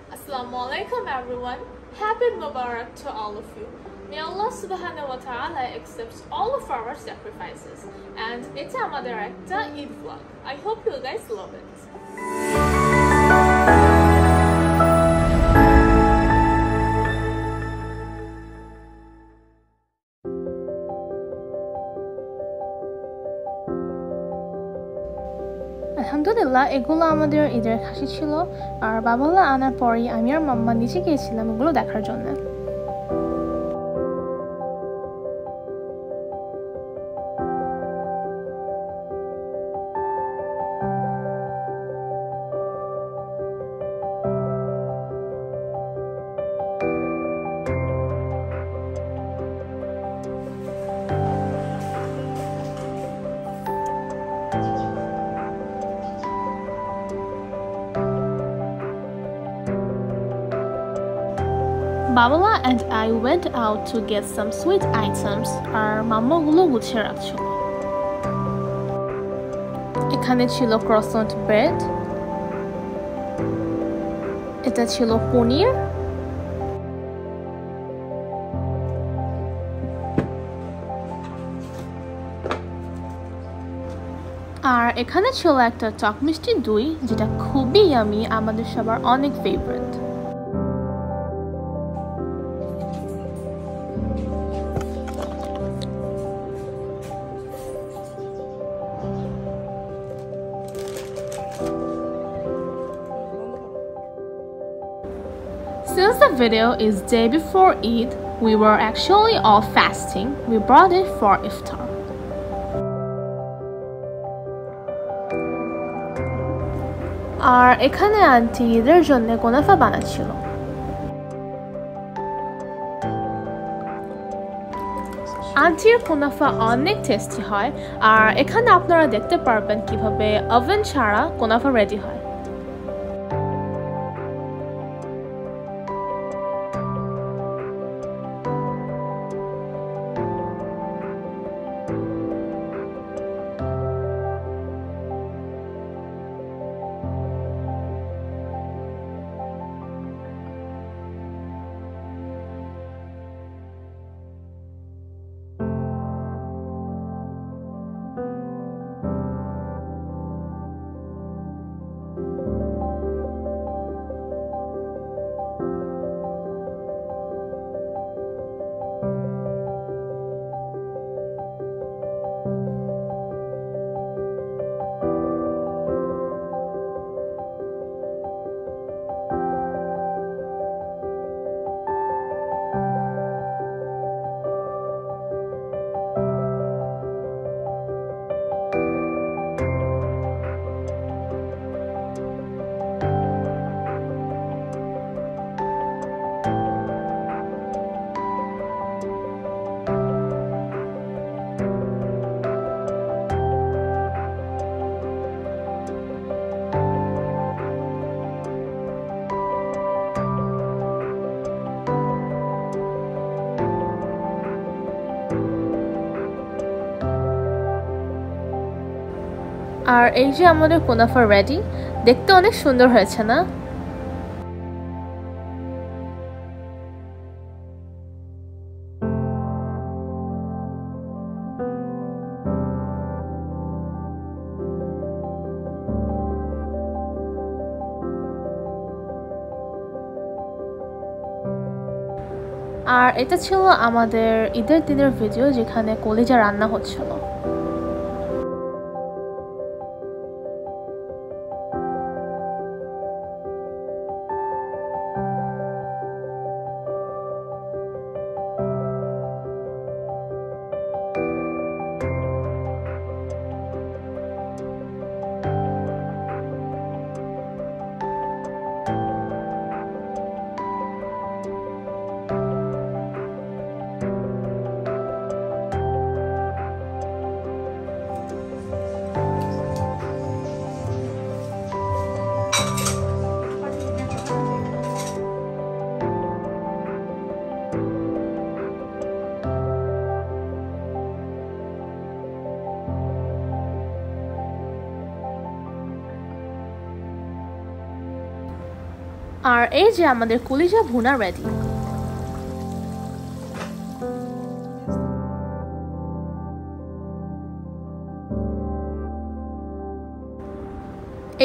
Assalamualaikum everyone. Happy Mubarak to all of you. May Allah subhanahu wa ta'ala accept all of our sacrifices. And it's আমাদের একটা Eid vlog. I hope you guys love it. আলহামদুলিল্লাহ এগুলো আমাদের ঈদের খাসি ছিল আর বাবালা আনার পরেই আমি আর মাম্মা নিচে গিয়েছিলাম এগুলো দেখার জন্য Babala and I went out to get some sweet items আর মাম্মা গুলো গুছিয়ে রাখছিল এখানে ছিল croissant bread এটা ছিল পনির আর এখানে ছিল একটা টক মিষ্টি দই যেটা খুবই ইয়ামি আমাদের সবার অনেক favourite Since the video is day before Eid, we were actually all fasting. We brought it for iftar. আর এখানে আন্টি ঈদের জন্য কুনাফা বানাচ্ছিল আন্টির কুনাফা অনেক টেস্টি হয় আর এখানে আপনারা দেখতে পারবেন কিভাবে ওভেন ছাড়া কুনাফা রেডি হয় আর এই যে আমাদের কুনাফা রেডি দেখতে অনেক সুন্দর হয়েছে না আর এটা ছিল আমাদের ঈদের দিনের ভিডিও যেখানে কলিজা রান্না হচ্ছিল আর এই যে আমাদের কলিজা ভুনা রেডি।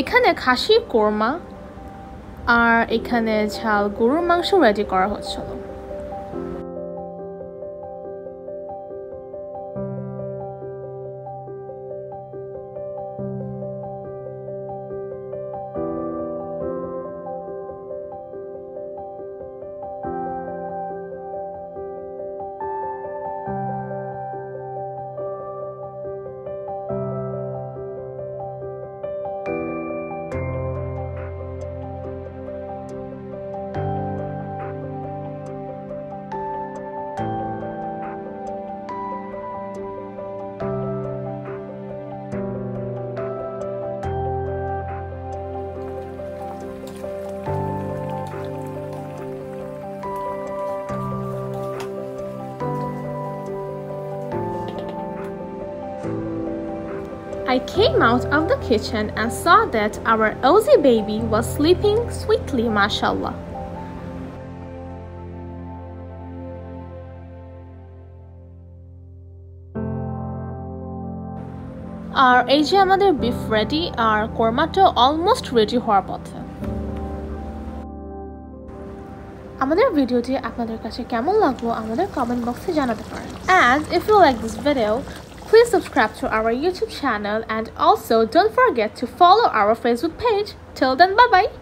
এখানে খাসি কোরমা আর এখানে ঝাল গরুর মাংস রেডি করা হচ্ছিল। I came out of the kitchen and saw that our Ozzy baby was sleeping sweetly, mashallah. আর এই যে আমাদের বিফ রেডি আর কোরমাটা অলমোস্ট রেডি হওয়ার পথে। আমাদের ভিডিওটি আপনাদের কাছে কেমন লাগলো আমাদের কমেন্ট বক্সে জানাতে পারেন। And if you like this video, please subscribe to our YouTube channel and also don't forget to follow our Facebook page. Till then, bye bye.